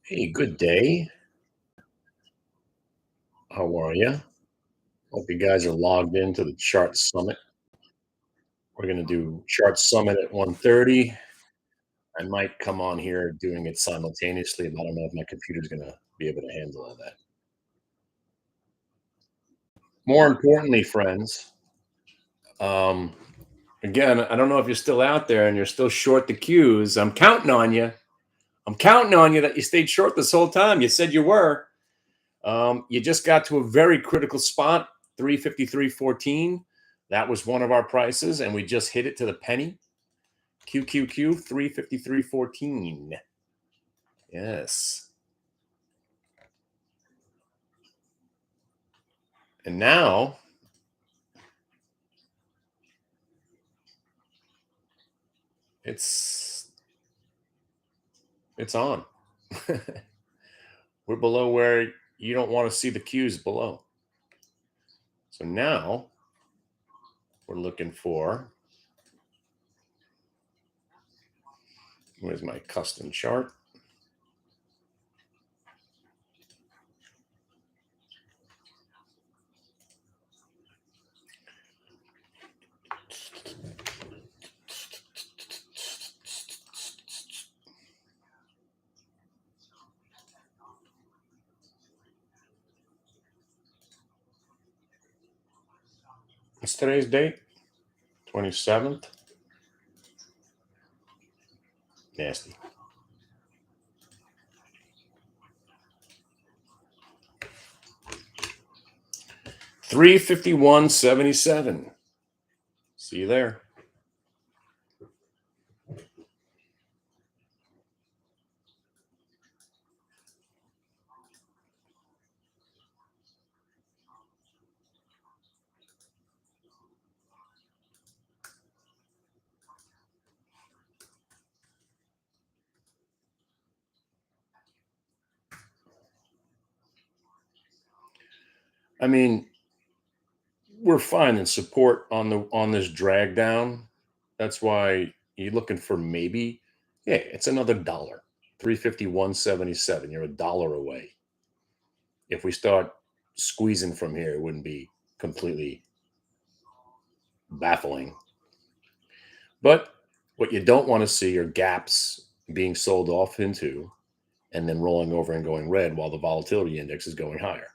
Hey, good day. How are you? Hope you guys are logged into the Chart Summit. We're going to do Chart Summit at 1:30. I might come on here doing it simultaneously, but I don't know if my computer's going to be able to handle all that. More importantly, friends, um, again, I don't know if you're still out there and you're still short the Qs. I'm counting on you. I'm counting on you that you stayed short this whole time. You said you were. You just got to a very critical spot, 353.14. That was one of our prices, and we just hit it to the penny. QQQ 353.14. Yes. And now it's it's on. We're below where you don't want to see the Qs below. So now we're looking for, where's my custom chart? What's today's date? 27th. Nasty. 351.77. See you there. I mean, we're finding support on this drag down. That's why you're looking for maybe, yeah, it's another dollar. 351.77. You're a dollar away. If we start squeezing from here, it wouldn't be completely baffling. But what you don't want to see are gaps being sold off into and then rolling over and going red while the volatility index is going higher.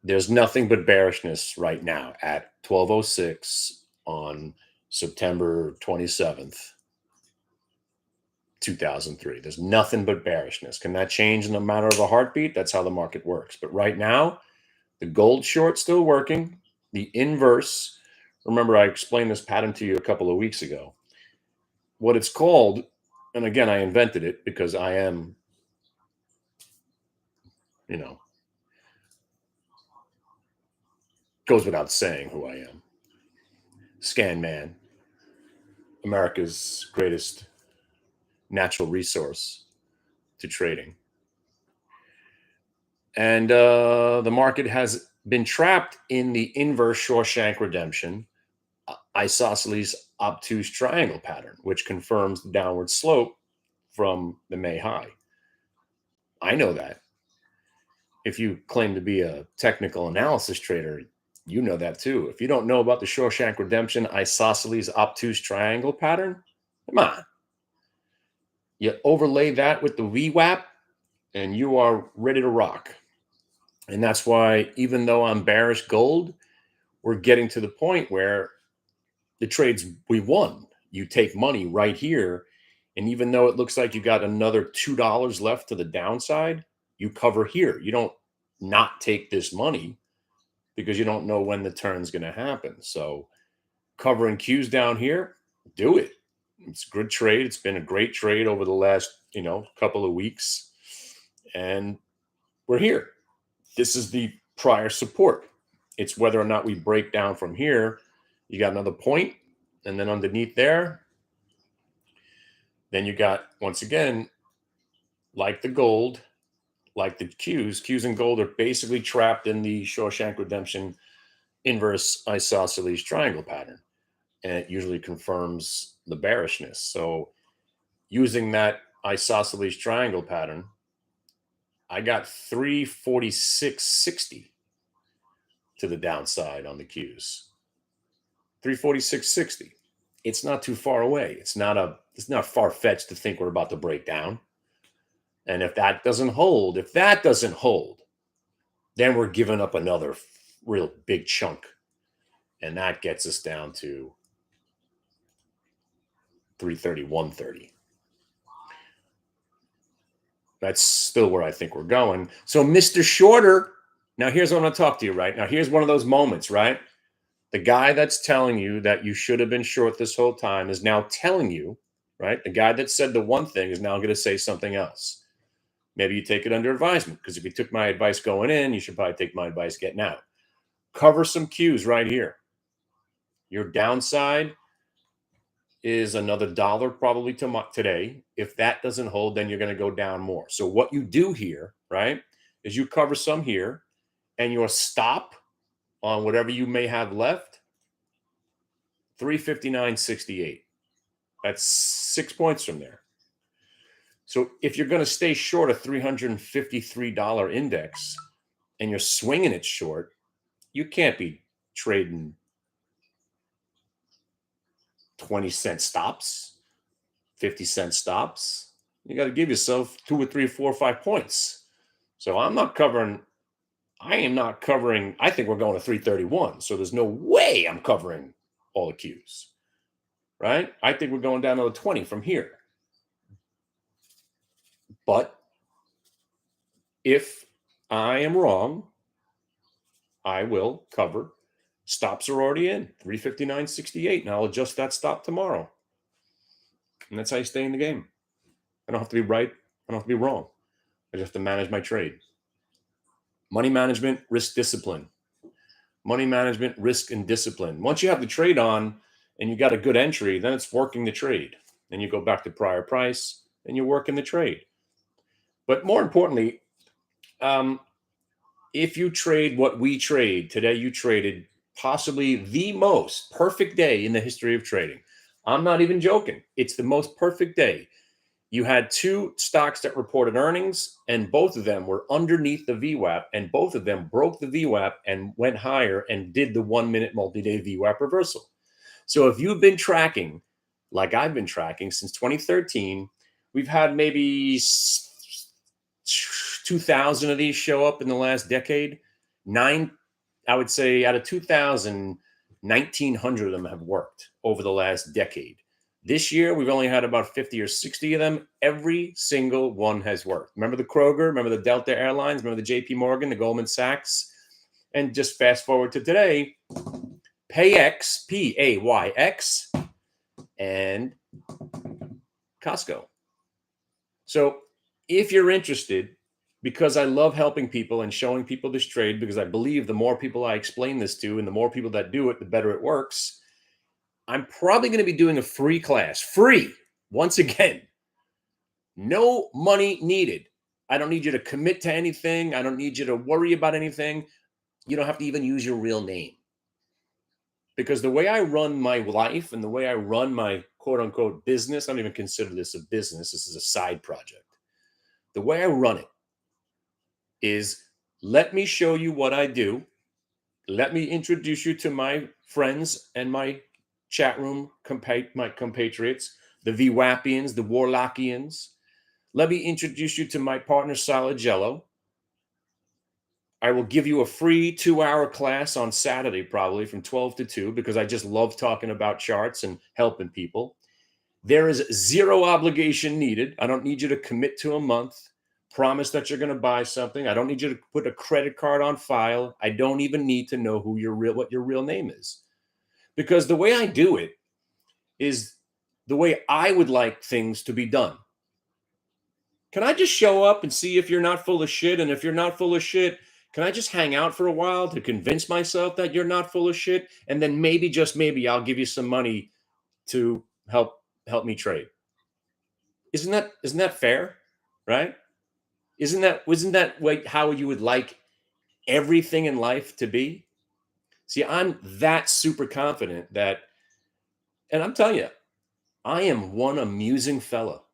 There's nothing but bearishness right now at 12:06 on September 27th, 2003. There's nothing but bearishness. Can that change in a matter of a heartbeat? That's how the market works. But right now, the gold short still working. The inverse, remember I explained this pattern to you a couple of weeks ago. What it's called, and again, I invented it because I am, you know, goes without saying who I am. Scan man, America's greatest natural resource to trading. And the market has been trapped in the inverse Shawshank redemption, isosceles obtuse triangle pattern, which confirms the downward slope from the May high. I know that. If you claim to be a technical analysis trader, you know that too. If you don't know about the Shawshank redemption isosceles obtuse triangle pattern, come on. You overlay that with the VWAP, and you are ready to rock. And that's why, even though I'm bearish gold, we're getting to the point where the trades we won. You take money right here. And even though it looks like you got another $2 left to the downside, you cover here. You don't not take this money because you don't know when the turn's going to happen. So covering Qs down here, do it. It's a good trade. It's been a great trade over the last, couple of weeks. And we're here. This is the prior support. It's whether or not we break down from here. You got another point, and then underneath there, then you got, once again, like the gold, like the Qs and gold are basically trapped in the Shawshank Redemption inverse isosceles triangle pattern. And it usually confirms the bearishness. So using that isosceles triangle pattern, I got 346.60 to the downside on the Qs. 346.60. It's not too far away. It's not far-fetched to think we're about to break down. And if that doesn't hold, then we're giving up another real big chunk. And that gets us down to 331.30. That's still where I think we're going. So, Mr. Shorter, now here's what I'm going to talk to you, right? Now, here's one of those moments, right? The guy that's telling you that you should have been short this whole time is now telling you, right? The guy that said the one thing is now going to say something else. Maybe you take it under advisement, because if you took my advice going in, you should probably take my advice getting out. Cover some Qs right here. Your downside is another dollar probably today. If that doesn't hold, then you're going to go down more. So what you do here, right, is you cover some here, and your stop on whatever you may have left, 359.68. That's 6 points from there. So if you're going to stay short a $353 index and you're swinging it short, you can't be trading 20-cent stops, 50-cent stops. You got to give yourself 2 or 3, 4 or 5 points. So I am not covering. I think we're going to 331. So there's no way I'm covering all the Qs, right? I think we're going down another 20 from here. But if I am wrong, I will cover. Stops are already in, 359.68, and I'll adjust that stop tomorrow. And that's how you stay in the game. I don't have to be right. I don't have to be wrong. I just have to manage my trade. Money management, risk discipline. Money management, risk, and discipline. Once you have the trade on and you got a good entry, then it's working the trade. Then you go back to prior price and you're working the trade. But more importantly, if you trade what we trade today, you traded possibly the most perfect day in the history of trading. I'm not even joking. It's the most perfect day. You had 2 stocks that reported earnings, and both of them were underneath the VWAP, and both of them broke the VWAP and went higher and did the 1-minute multi-day VWAP reversal. So if you've been tracking, like I've been tracking since 2013, we've had maybe 2,000 of these show up in the last decade. I would say out of 2,000, 1,900 of them have worked over the last decade. This year, we've only had about 50 or 60 of them. Every single one has worked. Remember the Kroger? Remember the Delta Airlines? Remember the JP Morgan, the Goldman Sachs? And just fast forward to today, PayX, P-A-Y-X, and Costco. So if you're interested, because I love helping people and showing people this trade, because I believe the more people I explain this to and the more people that do it, the better it works. I'm probably going to be doing a free class. Free. Once again, no money needed. I don't need you to commit to anything. I don't need you to worry about anything. You don't have to even use your real name. Because the way I run my life and the way I run my quote unquote business, I don't even consider this a business. This is a side project. The way I run it is, let me show you what I do. Let me introduce you to my friends and my chat room my compatriots, the VWAPians, the Warlockians. Let me introduce you to my partner, Salagello. I will give you a free 2-hour class on Saturday, probably from 12 to 2, because I just love talking about charts and helping people. There is zero obligation needed. I don't need you to commit to a month. Promise that you're going to buy something. I don't need you to put a credit card on file. I don't even need to know what your real name is. Because the way I do it is the way I would like things to be done. Can I just show up and see if you're not full of shit? And if you're not full of shit, can I just hang out for a while to convince myself that you're not full of shit? And then maybe, just maybe, I'll give you some money to help me trade. Isn't that fair? Right? Isn't that how you would like everything in life to be? See, I'm that super confident that, and I'm telling you, I am one amusing fellow.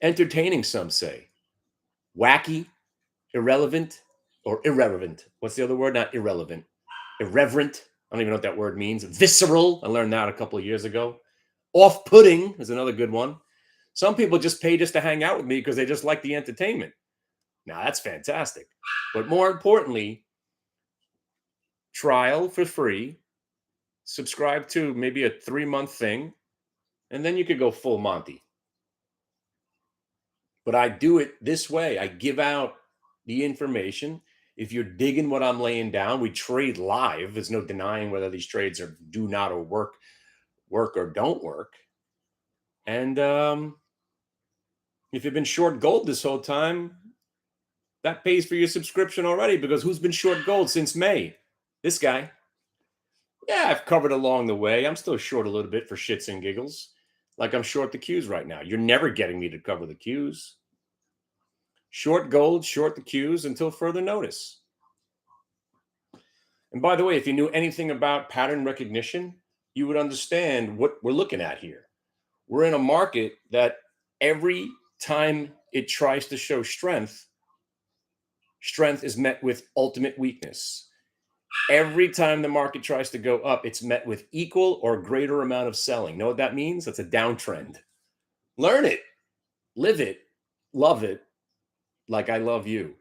Entertaining, some say. wacky, irrelevant, or irreverent. What's the other word? Not irrelevant. Irreverent. I don't even know what that word means. Visceral. I learned that a couple of years ago. Off-putting is another good one. Some people just pay just to hang out with me because they just like the entertainment. Now, that's fantastic. But more importantly, trial for free, subscribe to maybe a 3-month thing, and then you could go full Monty. But I do it this way. I give out the information. If you're digging what I'm laying down, we trade live. There's no denying whether these trades are do not or work or don't work. And if you've been short gold this whole time, that pays for your subscription already, because who's been short gold since May? This guy. Yeah, I've covered along the way. I'm still short a little bit for shits and giggles. Like I'm short the Qs right now. You're never getting me to cover the Qs. Short gold, short the Qs until further notice. And by the way, if you knew anything about pattern recognition, you would understand what we're looking at here. We're in a market that every time it tries to show strength, strength is met with ultimate weakness. Every time the market tries to go up, it's met with equal or greater amount of selling. Know what that means? That's a downtrend. Learn it, live it, love it, like I love you.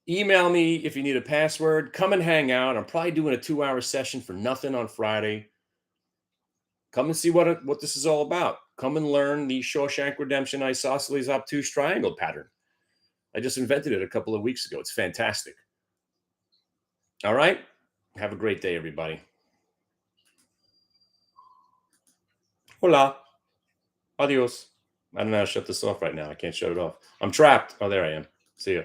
Email me if you need a password. Come and hang out. I'm probably doing a 2-hour session for nothing on Friday. Come and see what this is all about. Come and learn the Shawshank Redemption Isosceles Obtuse Triangle pattern. I just invented it a couple of weeks ago. It's fantastic. All right. Have a great day, everybody. Hola. Adios. I don't know how to shut this off right now. I can't shut it off. I'm trapped. Oh, there I am. See ya.